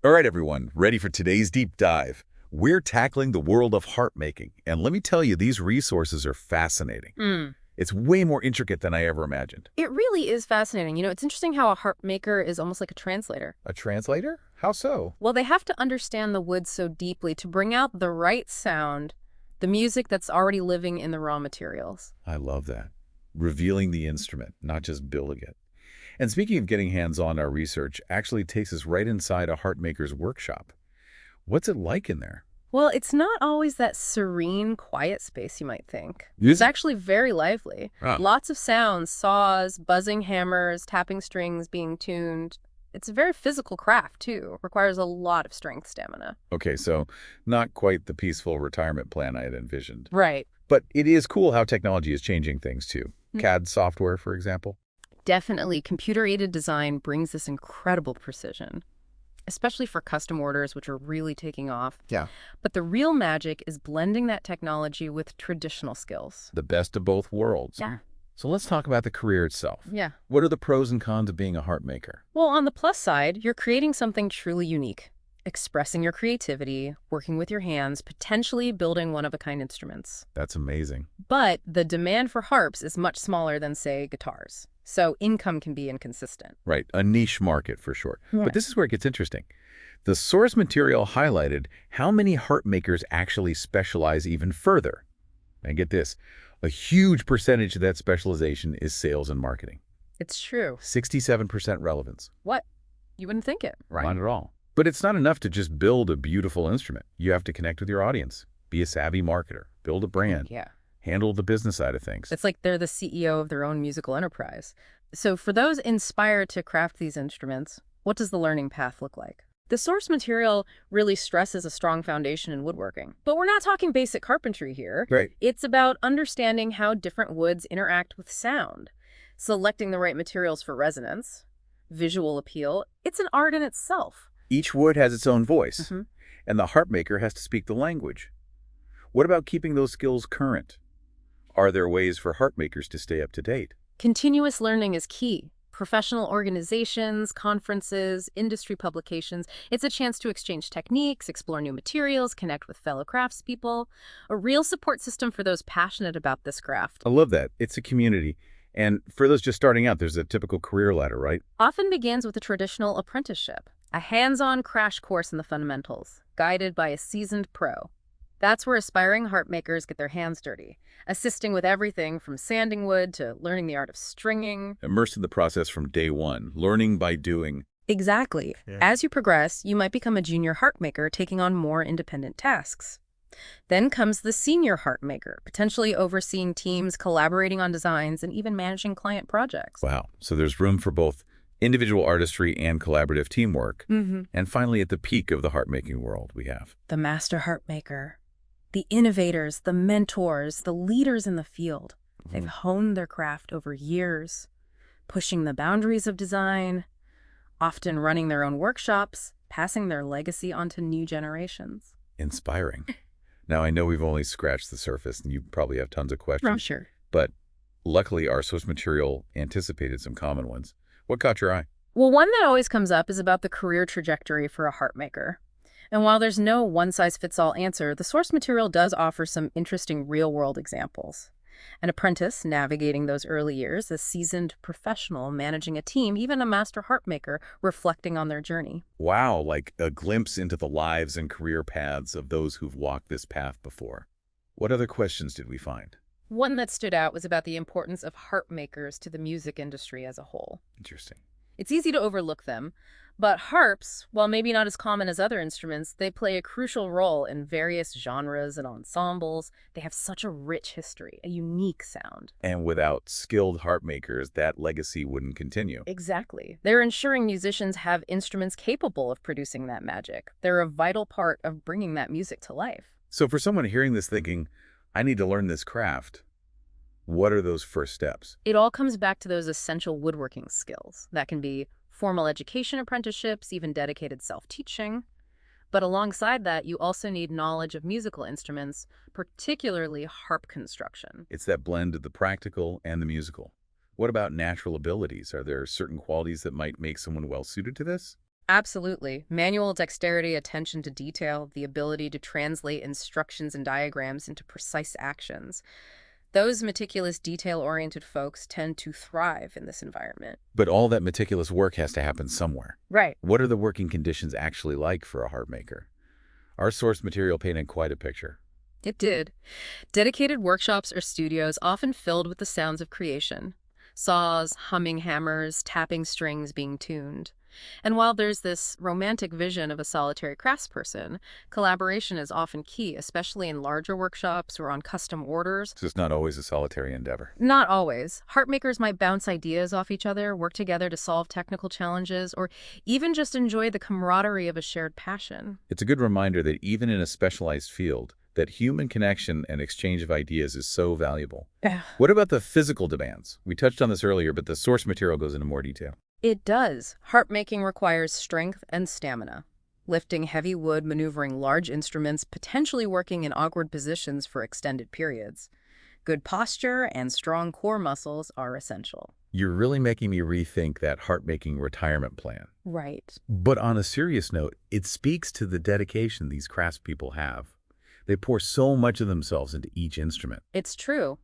All right, everyone, ready for today's deep dive? We're tackling the world of harp making, and let me tell you, these resources are fascinating. Mm. It's way more intricate than I ever imagined. It really is fascinating. It's interesting how a harp maker is almost like a translator. A translator? How so? Well, they have to understand the wood so deeply to bring out the right sound, the music that's already living in the raw materials. I love that. Revealing the instrument, not just building it. And speaking of getting hands-on, our research actually takes us right inside a harp maker's workshop. What's it like in there? Well, it's not always that serene, quiet space you might think. Is It's it? actually very lively. Ah, Lots of sounds, saws, buzzing hammers, tapping strings being tuned. It's a very physical craft, too. Requires a lot of strength stamina. okay, so not quite the peaceful retirement plan I had envisioned. Right. But it is cool how technology is changing things too. CAD software, for example. Definitely, computer-aided design brings this incredible precision, especially for custom orders, which are really taking off. Yeah. But the real magic is blending that technology with traditional skills. The best of both worlds. Yeah. So let's talk about the career itself. Yeah. What are the pros and cons of being a harp maker? Well, on the plus side, you're creating something truly unique, expressing your creativity, working with your hands, potentially building one-of-a-kind instruments. That's amazing. But the demand for harps is much smaller than, say, guitars. So income can be inconsistent. Right, a niche market for sure. Yeah. But this is where it gets interesting. The source material highlighted how many harp makers actually specialize even further. And get this, a huge percentage of that specialization is sales and marketing. It's true. 67% relevance. What? You wouldn't think it, right? Not at all. But it's not enough to just build a beautiful instrument. You have to connect with your audience, be a savvy marketer, build a brand, Yeah. handle the business side of things. It's like they're the CEO of their own musical enterprise. So for those inspired to craft these instruments, what does the learning path look like? The source material really stresses a strong foundation in woodworking. But we're not talking basic carpentry here. Right. It's about understanding how different woods interact with sound, selecting the right materials for resonance, visual appeal. It's an art in itself. Each wood has its own voice, Mhm. and the harp maker has to speak the language. What about keeping those skills current? Are there ways for harp makers to stay up to date? Continuous learning is key. Professional organizations, conferences, industry publications. It's a chance to exchange techniques, explore new materials, connect with fellow craftspeople. A real support system for those passionate about this craft. I love that. It's a community. And for those just starting out, there's a typical career ladder, right? Often begins with a traditional apprenticeship, a hands-on crash course in the fundamentals, guided by a seasoned pro. That's where aspiring harp makers get their hands dirty, assisting with everything from sanding wood to learning the art of stringing. Immersed in the process from day one, learning by doing. Exactly. Yeah. As you progress, you might become a junior harp maker, taking on more independent tasks. Then comes the senior harp maker, potentially overseeing teams, collaborating on designs, and even managing client projects. Wow. So there's room for both individual artistry and collaborative teamwork. Mm-hmm. And finally, at the peak of the harp making world, we have The master harp maker. The innovators, the mentors, the leaders in the field. They've honed their craft over years, pushing the boundaries of design, often running their own workshops, passing their legacy on to new generations. inspiring. Now, I know we've only scratched the surface, and you probably have tons of questions. Sure. But luckily, our source material anticipated some common ones. What caught your eye? Well, one that always comes up is about the career trajectory for a harp maker. And while there's no one-size-fits-all answer, the source material does offer some interesting real-world examples. An apprentice navigating those early years, a seasoned professional managing a team, even a master harp maker reflecting on their journey. Wow, like a glimpse into the lives and career paths of those who've walked this path before. What other questions did we find? One that stood out was about the importance of harp makers to the music industry as a whole. Interesting. It's easy to overlook them, but harps, while maybe not as common as other instruments, they play a crucial role in various genres and ensembles. They have such a rich history, a unique sound. And without skilled harp makers, that legacy wouldn't continue. Exactly. They're ensuring musicians have instruments capable of producing that magic. They're a vital part of bringing that music to life. So for someone hearing this thinking, I need to learn this craft, what are those first steps? It all comes back to those essential woodworking skills. That can be formal education apprenticeships, even dedicated self-teaching. But alongside that, you also need knowledge of musical instruments, particularly harp construction. It's that blend of the practical and the musical. What about natural abilities? Are there certain qualities that might make someone well-suited to this? Absolutely. Manual dexterity, attention to detail, the ability to translate instructions and diagrams into precise actions. Those meticulous, detail-oriented folks tend to thrive in this environment. But all that meticulous work has to happen somewhere. Right. What are the working conditions actually like for a harp maker? Our source material painted quite a picture. It did. Dedicated workshops or studios often filled with the sounds of creation. Saws, humming hammers, tapping strings being tuned. And while there's this romantic vision of a solitary craftsperson, collaboration is often key, especially in larger workshops or on custom orders. So it's not always a solitary endeavor. Not always. Harp makers might bounce ideas off each other, work together to solve technical challenges, or even just enjoy the camaraderie of a shared passion. It's a good reminder that even in a specialized field, that human connection and exchange of ideas is so valuable. Yeah. What about the physical demands? We touched on this earlier, but the source material goes into more detail. It does. Harp making requires strength and stamina. Lifting heavy wood, maneuvering large instruments, potentially working in awkward positions for extended periods. Good posture and strong core muscles are essential. You're really making me rethink that harp-making retirement plan. Right. But on a serious note, it speaks to the dedication these craftspeople have. They pour so much of themselves into each instrument. It's true.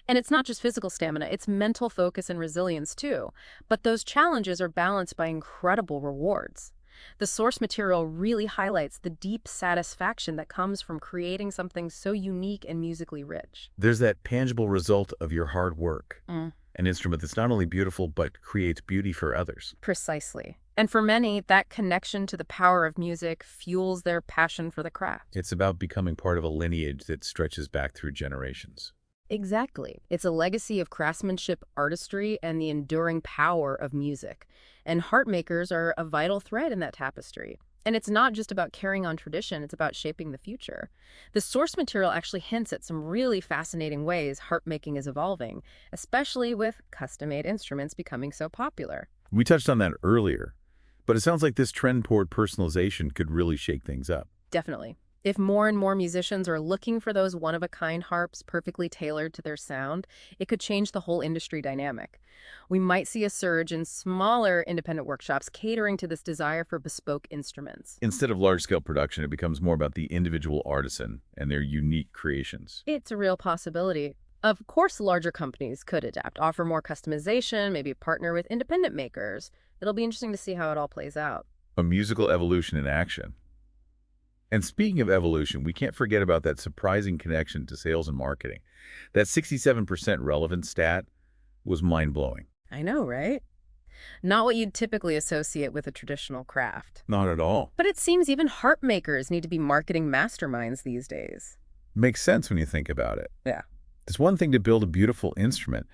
And it's not just physical stamina, it's mental focus and resilience too. But those challenges are balanced by incredible rewards. The source material really highlights the deep satisfaction that comes from creating something so unique and musically rich. There's that tangible result of your hard work. Mm. An instrument that's not only beautiful, but creates beauty for others. Precisely. And for many, that connection to the power of music fuels their passion for the craft. It's about becoming part of a lineage that stretches back through generations. Exactly. It's a legacy of craftsmanship, artistry, and the enduring power of music. And harp makers are a vital thread in that tapestry. And it's not just about carrying on tradition, it's about shaping the future. The source material actually hints at some really fascinating ways harp making is evolving, especially with custom-made instruments becoming so popular. We touched on that earlier, but it sounds like this trend toward personalization could really shake things up. Definitely. If more and more musicians are looking for those one-of-a-kind harps perfectly tailored to their sound, it could change the whole industry dynamic. We might see a surge in smaller independent workshops catering to this desire for bespoke instruments. Instead of large-scale production, it becomes more about the individual artisan and their unique creations. It's a real possibility. Of course, larger companies could adapt, offer more customization, maybe partner with independent makers. It'll be interesting to see how it all plays out. A musical evolution in action. And speaking of evolution, we can't forget about that surprising connection to sales and marketing. That 67% relevance stat was mind-blowing. I know, right? Not what you'd typically associate with a traditional craft. Not at all. But it seems even harp makers need to be marketing masterminds these days. Makes sense when you think about it. Yeah. It's one thing to build a beautiful instrument,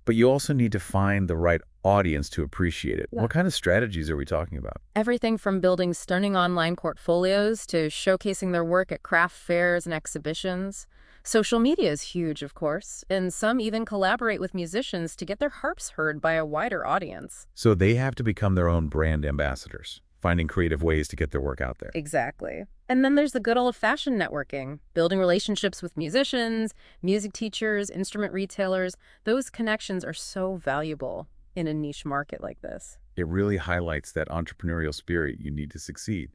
but you also need to find the right audience to appreciate it. Yeah. What kind of strategies are we talking about? Everything from building stunning online portfolios to showcasing their work at craft fairs and exhibitions. Social media is huge, of course, and some even collaborate with musicians to get their harps heard by a wider audience. So they have to become their own brand ambassadors, finding creative ways to get their work out there. Exactly. And then there's the good old-fashioned networking, building relationships with musicians, music teachers, instrument retailers. Those connections are so valuable in a niche market like this. It really highlights that entrepreneurial spirit you need to succeed.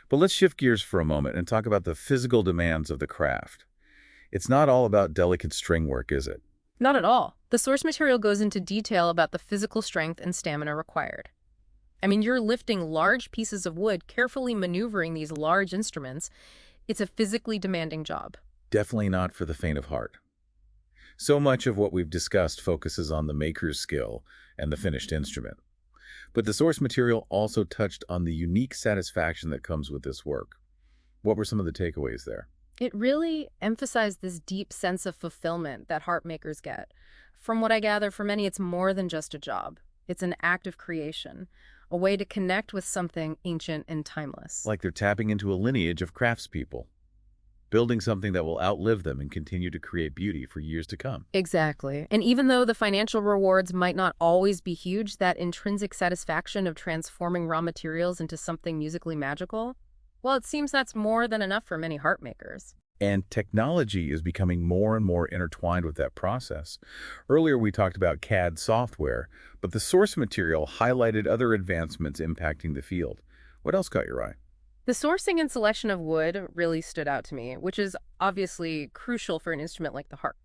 But let's shift gears for a moment and talk about the physical demands of the craft. It's not all about delicate string work, is it? Not at all. The source material goes into detail about the physical strength and stamina required. I mean, you're lifting large pieces of wood, carefully maneuvering these large instruments. It's a physically demanding job. Definitely not for the faint of heart. So much of what we've discussed focuses on the maker's skill and the finished instrument. But the source material also touched on the unique satisfaction that comes with this work. What were some of the takeaways there? It really emphasized this deep sense of fulfillment that harp makers get. From what I gather, for many, it's more than just a job. It's an act of creation, a way to connect with something ancient and timeless. Like they're tapping into a lineage of craftspeople, building something that will outlive them and continue to create beauty for years to come. Exactly. And even though the financial rewards might not always be huge, that intrinsic satisfaction of transforming raw materials into something musically magical, well, it seems that's more than enough for many harp makers. And technology is becoming more and more intertwined with that process. Earlier, we talked about CAD software, but the source material highlighted other advancements impacting the field. What else caught your eye? The sourcing and selection of wood really stood out to me, which is obviously crucial for an instrument like the harp.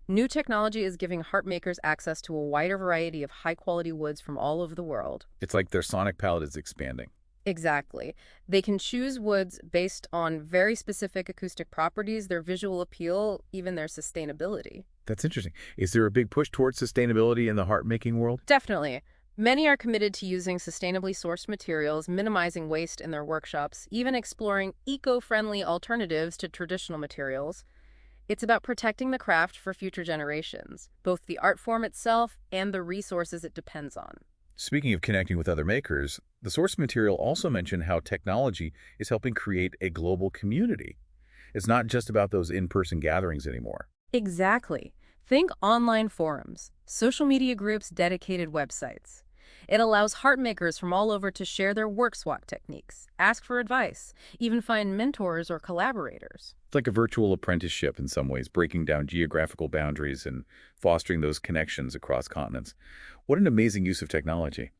New technology is giving harp makers access to a wider variety of high-quality woods from all over the world. It's like their sonic palette is expanding. Exactly. They can choose woods based on very specific acoustic properties, their visual appeal, even their sustainability. That's interesting. Is there a big push towards sustainability in the harp making world? Definitely. Many are committed to using sustainably sourced materials, minimizing waste in their workshops, even exploring eco-friendly alternatives to traditional materials. It's about protecting the craft for future generations, both the art form itself and the resources it depends on. Speaking of connecting with other makers, the source material also mentioned how technology is helping create a global community. It's not just about those in-person gatherings anymore. Exactly. Think online forums, social media groups, dedicated websites. It allows harp makers from all over to share their work swap techniques, ask for advice, even find mentors or collaborators. It's like a virtual apprenticeship in some ways, breaking down geographical boundaries and fostering those connections across continents. What an amazing use of technology.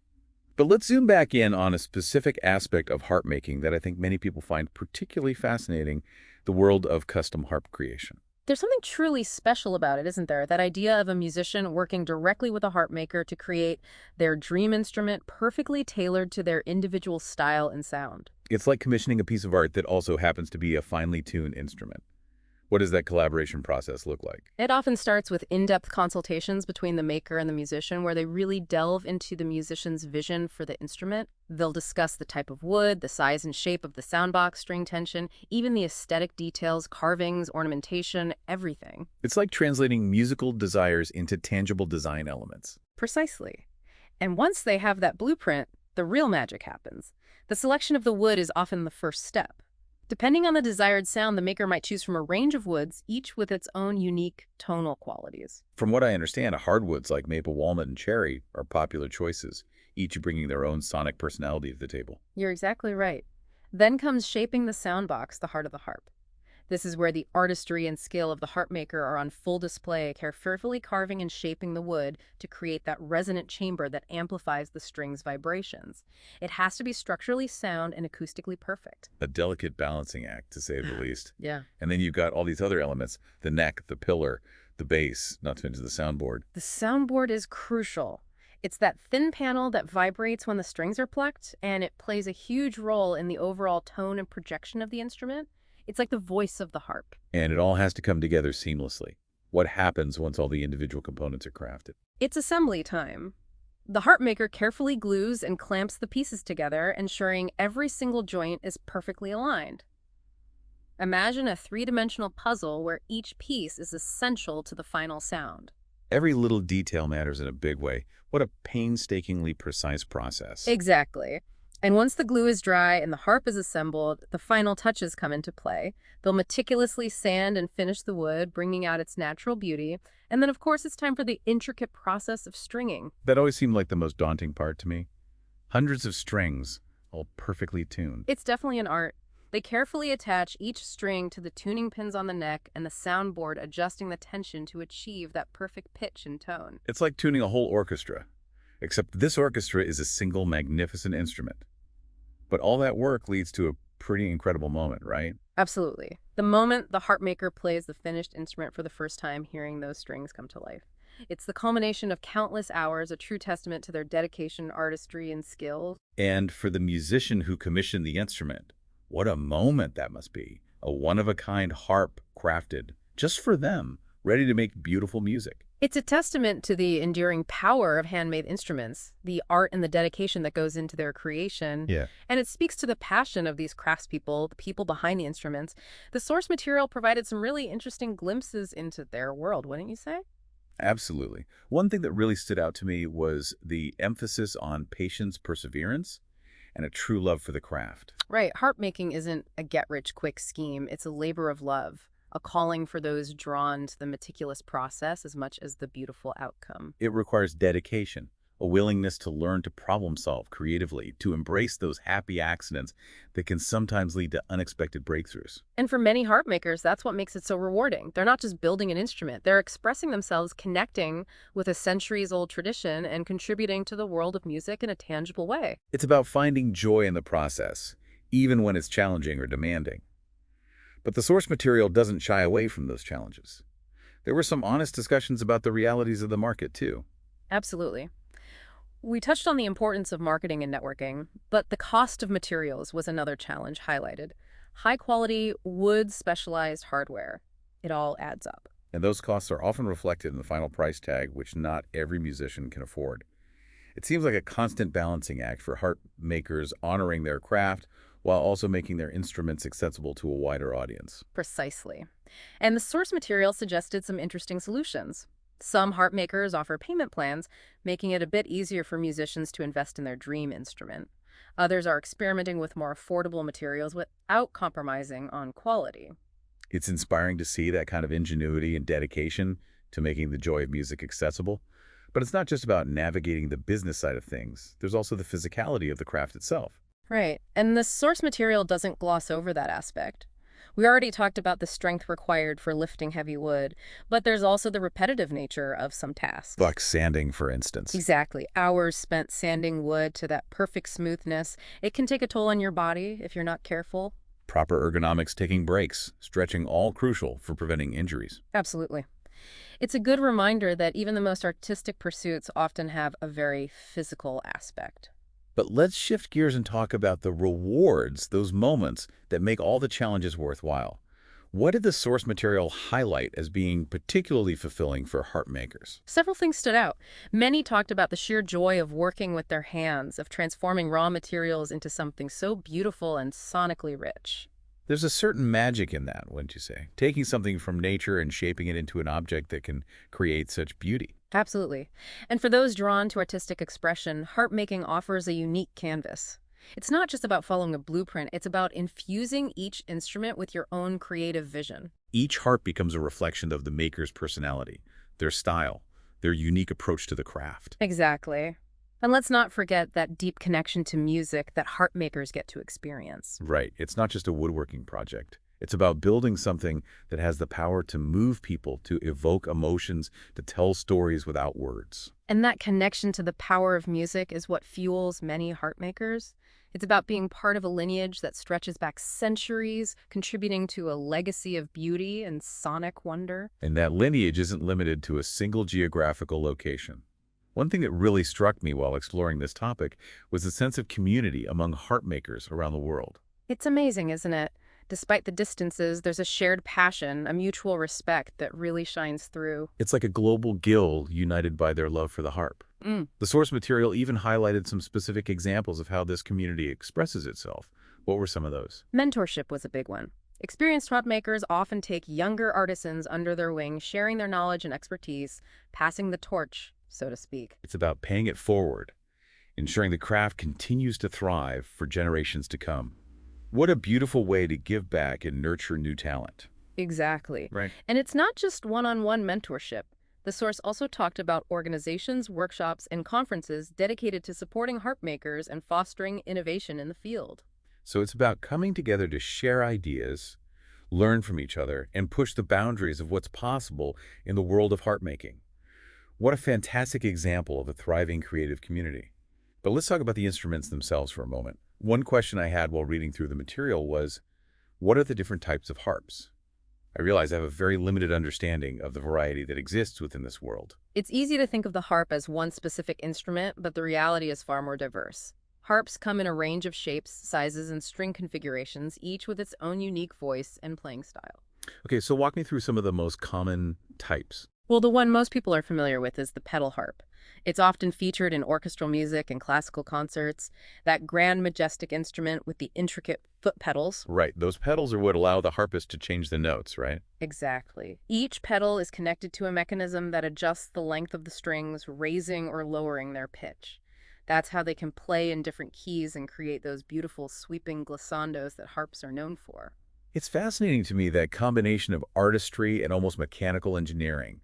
But let's zoom back in on a specific aspect of harp making that I think many people find particularly fascinating, the world of custom harp creation. There's something truly special about it, isn't there? That idea of a musician working directly with a harp maker to create their dream instrument perfectly tailored to their individual style and sound. It's like commissioning a piece of art that also happens to be a finely tuned instrument. What does that collaboration process look like? It often starts with in-depth consultations between the maker and the musician where they really delve into the musician's vision for the instrument. They'll discuss the type of wood, the size and shape of the soundbox, string tension, even the aesthetic details, carvings, ornamentation, everything. It's like translating musical desires into tangible design elements. Precisely. And once they have that blueprint, the real magic happens. The selection of the wood is often the first step. Depending on the desired sound, the maker might choose from a range of woods, each with its own unique tonal qualities. From what I understand, hardwoods like maple, walnut, and cherry are popular choices, each bringing their own sonic personality to the table. You're exactly right. Then comes shaping the soundbox, the heart of the harp. This is where the artistry and skill of the harp maker are on full display, carefully carving and shaping the wood to create that resonant chamber that amplifies the string's vibrations. It has to be structurally sound and acoustically perfect. A delicate balancing act, to say the least. Yeah. And then you've got all these other elements, the neck, the pillar, the bass, not to mention the soundboard. The soundboard is crucial. It's that thin panel that vibrates when the strings are plucked, and it plays a huge role in the overall tone and projection of the instrument. It's like the voice of the harp. And it all has to come together seamlessly. What happens once all the individual components are crafted? It's assembly time. The harp maker carefully glues and clamps the pieces together, ensuring every single joint is perfectly aligned. Imagine a three-dimensional puzzle where each piece is essential to the final sound. Every little detail matters in a big way. What a painstakingly precise process. Exactly. And once the glue is dry and the harp is assembled, the final touches come into play. They'll meticulously sand and finish the wood, bringing out its natural beauty. And then, of course, it's time for the intricate process of stringing. That always seemed like the most daunting part to me. Hundreds of strings, all perfectly tuned. It's definitely an art. They carefully attach each string to the tuning pins on the neck and the soundboard, adjusting the tension to achieve that perfect pitch and tone. It's like tuning a whole orchestra, except this orchestra is a single magnificent instrument. But all that work leads to a pretty incredible moment, right? Absolutely. The moment the harp maker plays the finished instrument for the first time, hearing those strings come to life. It's the culmination of countless hours, a true testament to their dedication, artistry, and skill. And for the musician who commissioned the instrument, what a moment that must be. A one-of-a-kind harp crafted just for them, ready to make beautiful music. It's a testament to the enduring power of handmade instruments, the art and the dedication that goes into their creation. Yeah. And it speaks to the passion of these craftspeople, the people behind the instruments. The source material provided some really interesting glimpses into their world, wouldn't you say? Absolutely. One thing that really stood out to me was the emphasis on patience, perseverance, and a true love for the craft. Right. Harp making isn't a get-rich-quick scheme. It's a labor of love, a calling for those drawn to the meticulous process as much as the beautiful outcome. It requires dedication, a willingness to learn to problem solve creatively, to embrace those happy accidents that can sometimes lead to unexpected breakthroughs. And for many harp makers, that's what makes it so rewarding. They're not just building an instrument, they're expressing themselves, connecting with a centuries-old tradition and contributing to the world of music in a tangible way. It's about finding joy in the process, even when it's challenging or demanding. But the source material doesn't shy away from those challenges. There were some honest discussions about the realities of the market, too. Absolutely. We touched on the importance of marketing and networking, but the cost of materials was another challenge highlighted. High-quality, wood-specialized hardware. It all adds up. And those costs are often reflected in the final price tag, which not every musician can afford. It seems like a constant balancing act for harp makers honoring their craft while also making their instruments accessible to a wider audience. Precisely. And the source material suggested some interesting solutions. Some harp makers offer payment plans, making it a bit easier for musicians to invest in their dream instrument. Others are experimenting with more affordable materials without compromising on quality. It's inspiring to see that kind of ingenuity and dedication to making the joy of music accessible. But it's not just about navigating the business side of things. There's also the physicality of the craft itself. Right. And the source material doesn't gloss over that aspect. We already talked about the strength required for lifting heavy wood, but there's also the repetitive nature of some tasks. Like sanding, for instance. Exactly. Hours spent sanding wood to that perfect smoothness. It can take a toll on your body if you're not careful. Proper ergonomics, taking breaks, stretching, all crucial for preventing injuries. Absolutely. It's a good reminder that even the most artistic pursuits often have a very physical aspect. But let's shift gears and talk about the rewards, those moments that make all the challenges worthwhile. What did the source material highlight as being particularly fulfilling for harp makers? Several things stood out. Many talked about the sheer joy of working with their hands, of transforming raw materials into something so beautiful and sonically rich. There's a certain magic in that, wouldn't you say? Taking something from nature and shaping it into an object that can create such beauty. Absolutely. And for those drawn to artistic expression, harp making offers a unique canvas. It's not just about following a blueprint, it's about infusing each instrument with your own creative vision. Each harp becomes a reflection of the maker's personality, their style, their unique approach to the craft. Exactly. And let's not forget that deep connection to music that harp makers get to experience. Right. It's not just a woodworking project. It's about building something that has the power to move people, to evoke emotions, to tell stories without words. And that connection to the power of music is what fuels many harp makers. It's about being part of a lineage that stretches back centuries, contributing to a legacy of beauty and sonic wonder. And that lineage isn't limited to a single geographical location. One thing that really struck me while exploring this topic was the sense of community among harp makers around the world. It's amazing, isn't it? Despite the distances, there's a shared passion, a mutual respect that really shines through. It's like a global guild united by their love for the harp. The source material even highlighted some specific examples of how this community expresses itself. What were some of those? Mentorship was a big one. Experienced harp makers often take younger artisans under their wing, sharing their knowledge and expertise, passing the torch, so to speak. It's about paying it forward, ensuring the craft continues to thrive for generations to come. What a beautiful way to give back and nurture new talent. Exactly. Right. And it's not just one-on-one mentorship. The source also talked about organizations, workshops, and conferences dedicated to supporting harp makers and fostering innovation in the field. So it's about coming together to share ideas, learn from each other, and push the boundaries of what's possible in the world of harp making. What a fantastic example of a thriving creative community. But let's talk about the instruments themselves for a moment. One question I had while reading through the material was, what are the different types of harps? I realize I have a very limited understanding of the variety that exists within this world. It's easy to think of the harp as one specific instrument, but the reality is far more diverse. Harps come in a range of shapes, sizes, and string configurations, each with its own unique voice and playing style. Okay, so walk me through some of the most common types. Well, the one most people are familiar with is the pedal harp. It's often featured in orchestral music and classical concerts, that grand, majestic instrument with the intricate foot pedals. Right, those pedals are what allow the harpist to change the notes, right? Exactly. Each pedal is connected to a mechanism that adjusts the length of the strings, raising or lowering their pitch. That's how they can play in different keys and create those beautiful sweeping glissandos that harps are known for. It's fascinating to me, that combination of artistry and almost mechanical engineering.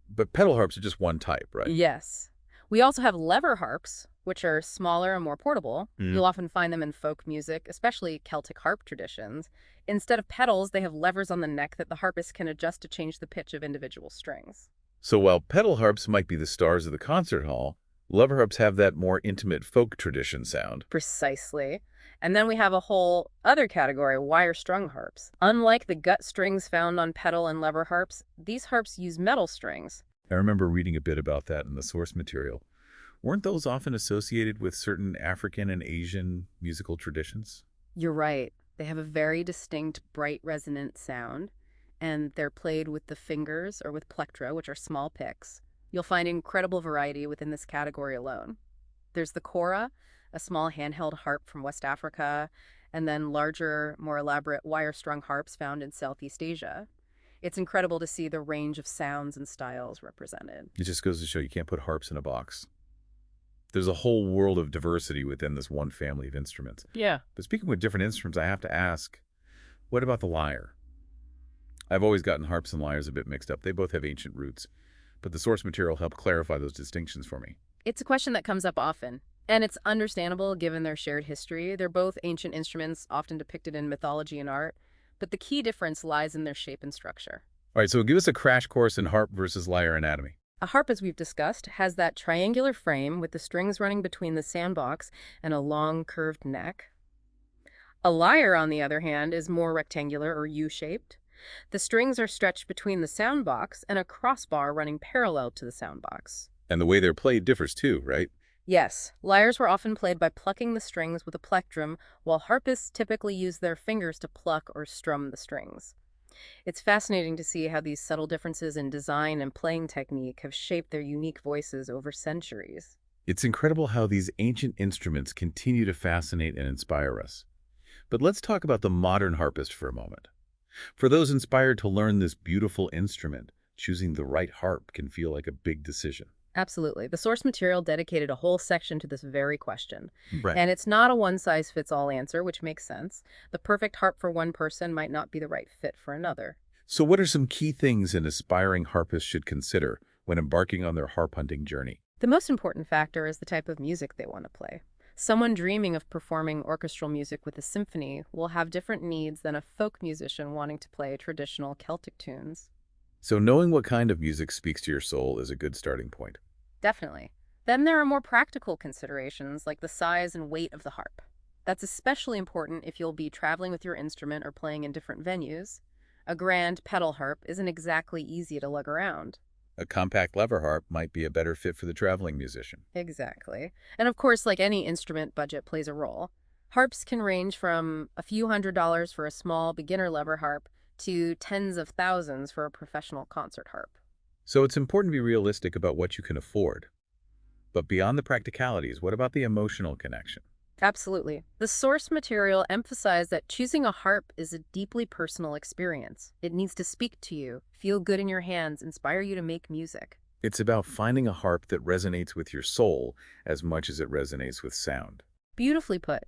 But pedal harps are just one type, right? Yes. We also have lever harps, which are smaller and more portable. Mm. You'll often find them in folk music, especially Celtic harp traditions. Instead of pedals, they have levers on the neck that the harpist can adjust to change the pitch of individual strings. So while pedal harps might be the stars of the concert hall, lever harps have that more intimate folk tradition sound. Precisely. And then we have a whole other category, wire-strung harps. Unlike the gut strings found on pedal and lever harps, these harps use metal strings. I remember reading a bit about that in the source material. Weren't those often associated with certain African and Asian musical traditions? You're right. They have a very distinct, bright, resonant sound, and they're played with the fingers or with plectra, which are small picks. You'll find incredible variety within this category alone. There's the kora, a small handheld harp from West Africa, and then larger, more elaborate wire-strung harps found in Southeast Asia. It's incredible to see the range of sounds and styles represented. It just goes to show you can't put harps in a box. There's a whole world of diversity within this one family of instruments. Yeah. But speaking with different instruments, I have to ask, what about the lyre? I've always gotten harps and lyres a bit mixed up. They both have ancient roots, but the source material helped clarify those distinctions for me. It's a question that comes up often, and it's understandable given their shared history. They're both ancient instruments, often depicted in mythology and art, but the key difference lies in their shape and structure. All right, so give us a crash course in harp versus lyre anatomy. A harp, as we've discussed, has that triangular frame with the strings running between the sandbox and a long, curved neck. A lyre, on the other hand, is more rectangular or U-shaped. The strings are stretched between the soundbox and a crossbar running parallel to the soundbox. And the way they're played differs too, right? Yes, lyres were often played by plucking the strings with a plectrum, while harpists typically use their fingers to pluck or strum the strings. It's fascinating to see how these subtle differences in design and playing technique have shaped their unique voices over centuries. It's incredible how these ancient instruments continue to fascinate and inspire us. But let's talk about the modern harpist for a moment. For those inspired to learn this beautiful instrument, choosing the right harp can feel like a big decision. Absolutely. The source material dedicated a whole section to this very question. Right. And it's not a one-size-fits-all answer, which makes sense. The perfect harp for one person might not be the right fit for another. So what are some key things an aspiring harpist should consider when embarking on their harp hunting journey? The most important factor is the type of music they want to play. Someone dreaming of performing orchestral music with a symphony will have different needs than a folk musician wanting to play traditional Celtic tunes. So knowing what kind of music speaks to your soul is a good starting point. Definitely. Then there are more practical considerations like the size and weight of the harp. That's especially important if you'll be traveling with your instrument or playing in different venues. A grand pedal harp isn't exactly easy to lug around. A compact lever harp might be a better fit for the traveling musician. Exactly. And of course, like any instrument, budget plays a role. Harps can range from a few $100s for a small beginner lever harp to tens of thousands for a professional concert harp. So it's important to be realistic about what you can afford. But beyond the practicalities, what about the emotional connection? Absolutely. The source material emphasized that choosing a harp is a deeply personal experience. It needs to speak to you, feel good in your hands, inspire you to make music. It's about finding a harp that resonates with your soul as much as it resonates with sound. Beautifully put.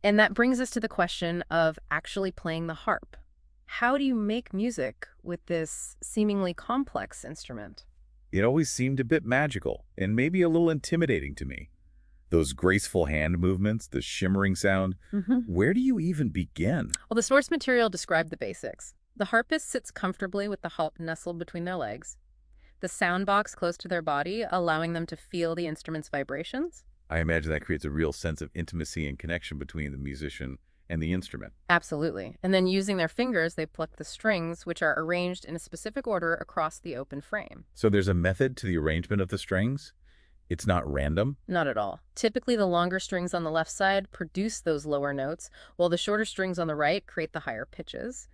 And that brings us to the question of actually playing the harp. How do you make music with this seemingly complex instrument? It always seemed a bit magical and maybe a little intimidating to me. Those graceful hand movements, the shimmering sound. Where do you even begin? Well, the source material described the basics. The harpist sits comfortably with the harp nestled between their legs, the sound box close to their body, allowing them to feel the instrument's vibrations. I imagine that creates a real sense of intimacy and connection between the musician and the instrument. Absolutely. And then using their fingers, they pluck the strings, which are arranged in a specific order across the open frame. So there's a method to the arrangement of the strings? It's not random? Not at all. Typically, the longer strings on the left side produce those lower notes, while the shorter strings on the right create the higher pitches.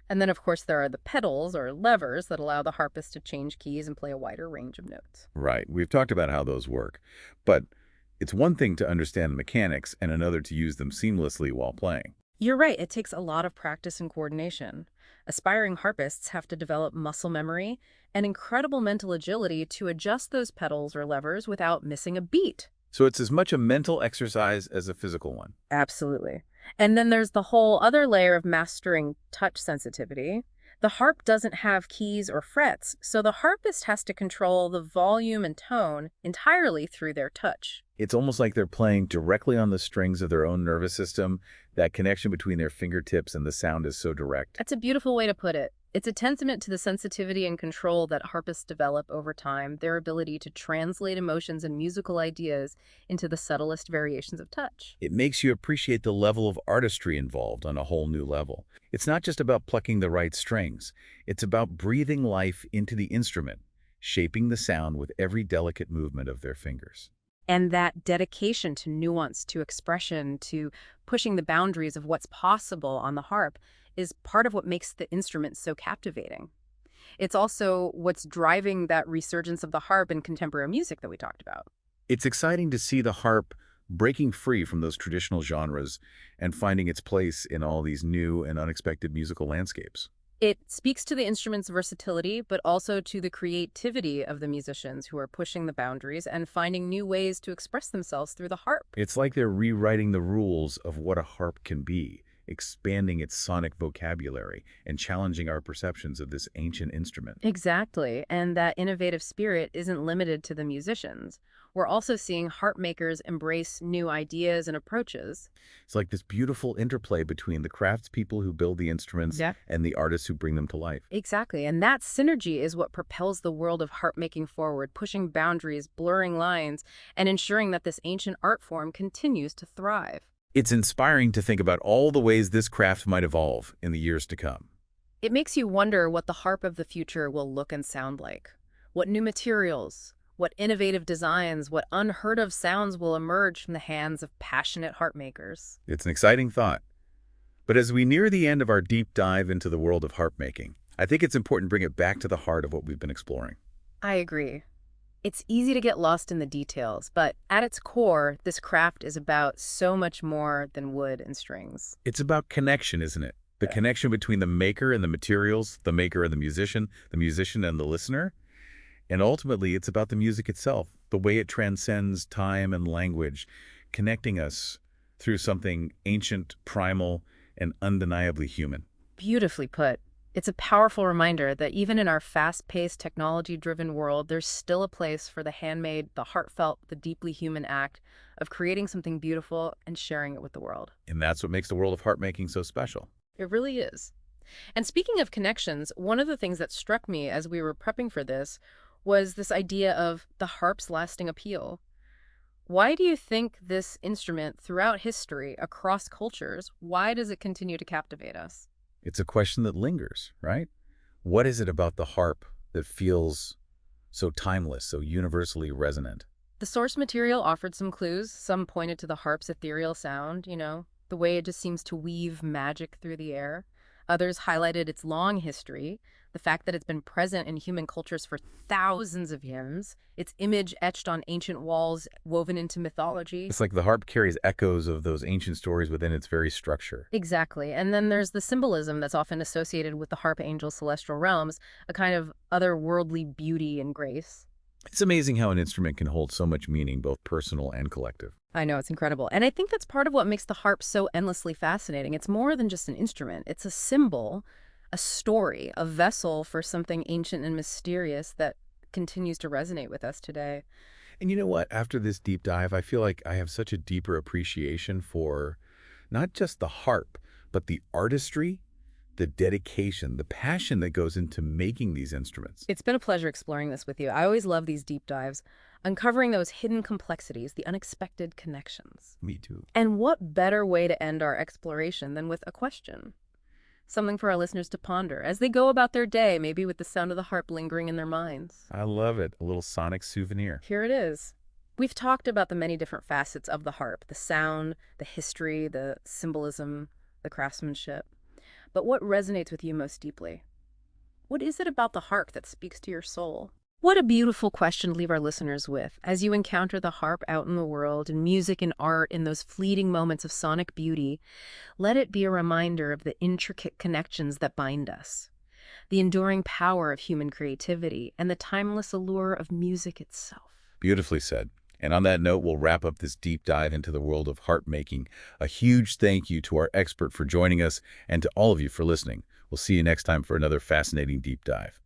And then, of course, there are the pedals or levers that allow the harpist to change keys and play a wider range of notes. Right. We've talked about how those work. But it's one thing to understand the mechanics and another to use them seamlessly while playing. You're right. It takes a lot of practice and coordination. Aspiring harpists have to develop muscle memory and incredible mental agility to adjust those pedals or levers without missing a beat. So it's as much a mental exercise as a physical one. Absolutely. And then there's the whole other layer of mastering touch sensitivity. The harp doesn't have keys or frets, so the harpist has to control the volume and tone entirely through their touch. It's almost like they're playing directly on the strings of their own nervous system. That connection between their fingertips and the sound is so direct. That's a beautiful way to put it. It's a testament to the sensitivity and control that harpists develop over time, their ability to translate emotions and musical ideas into the subtlest variations of touch. It makes you appreciate the level of artistry involved on a whole new level. It's not just about plucking the right strings. It's about breathing life into the instrument, shaping the sound with every delicate movement of their fingers. And that dedication to nuance, to expression, to pushing the boundaries of what's possible on the harp is part of what makes the instrument so captivating. It's also what's driving that resurgence of the harp in contemporary music that we talked about. It's exciting to see the harp breaking free from those traditional genres and finding its place in all these new and unexpected musical landscapes. It speaks to the instrument's versatility, but also to the creativity of the musicians who are pushing the boundaries and finding new ways to express themselves through the harp. It's like they're rewriting the rules of what a harp can be, expanding its sonic vocabulary and challenging our perceptions of this ancient instrument. Exactly, and that innovative spirit isn't limited to the musicians. We're also seeing harp makers embrace new ideas and approaches. It's like this beautiful interplay between the craftspeople who build the instruments Yeah. and the artists who bring them to life. Exactly, and that synergy is what propels the world of harp making forward, pushing boundaries, blurring lines, and ensuring that this ancient art form continues to thrive. It's inspiring to think about all the ways this craft might evolve in the years to come. It makes you wonder what the harp of the future will look and sound like. What new materials, what innovative designs, what unheard of sounds will emerge from the hands of passionate harp makers. It's an exciting thought. But as we near the end of our deep dive into the world of harp making, I think it's important to bring it back to the heart of what we've been exploring. I agree. It's easy to get lost in the details, but at its core, this craft is about so much more than wood and strings. It's about connection, isn't it? The connection between the maker and the materials, the maker and the musician and the listener. And ultimately, it's about the music itself, the way it transcends time and language, connecting us through something ancient, primal, and undeniably human. Beautifully put. It's a powerful reminder that even in our fast-paced, technology-driven world, there's still a place for the handmade, the heartfelt, the deeply human act of creating something beautiful and sharing it with the world. And that's what makes the world of harp making so special. It really is. And speaking of connections, one of the things that struck me as we were prepping for this was this idea of the harp's lasting appeal. Why do you think this instrument, throughout history, across cultures, why does it continue to captivate us? It's a question that lingers, right? What is it about the harp that feels so timeless, so universally resonant? The source material offered some clues. Some pointed to the harp's ethereal sound, the way it just seems to weave magic through the air. Others highlighted its long history, the fact that it's been present in human cultures for thousands of years, its image etched on ancient walls, woven into mythology. It's like the harp carries echoes of those ancient stories within its very structure. Exactly. And then there's the symbolism that's often associated with the harp angel's celestial realms, a kind of otherworldly beauty and grace. It's amazing how an instrument can hold so much meaning, both personal and collective. I know, it's incredible. And I think that's part of what makes the harp so endlessly fascinating. It's more than just an instrument. It's a symbol, a story, a vessel for something ancient and mysterious that continues to resonate with us today. And you know what? After this deep dive, I feel like I have such a deeper appreciation for not just the harp, but the artistry, the dedication, the passion that goes into making these instruments. It's been a pleasure exploring this with you. I always love these deep dives, uncovering those hidden complexities, the unexpected connections. Me too. And what better way to end our exploration than with a question? Something for our listeners to ponder as they go about their day, maybe with the sound of the harp lingering in their minds. I love it. A little sonic souvenir. Here it is. We've talked about the many different facets of the harp, the sound, the history, the symbolism, the craftsmanship. But what resonates with you most deeply? What is it about the harp that speaks to your soul? What a beautiful question to leave our listeners with as you encounter the harp out in the world, in music and art, in those fleeting moments of sonic beauty. Let it be a reminder of the intricate connections that bind us, the enduring power of human creativity, and the timeless allure of music itself. Beautifully said. And on that note, we'll wrap up this deep dive into the world of harp making. A huge thank you to our expert for joining us and to all of you for listening. We'll see you next time for another fascinating deep dive.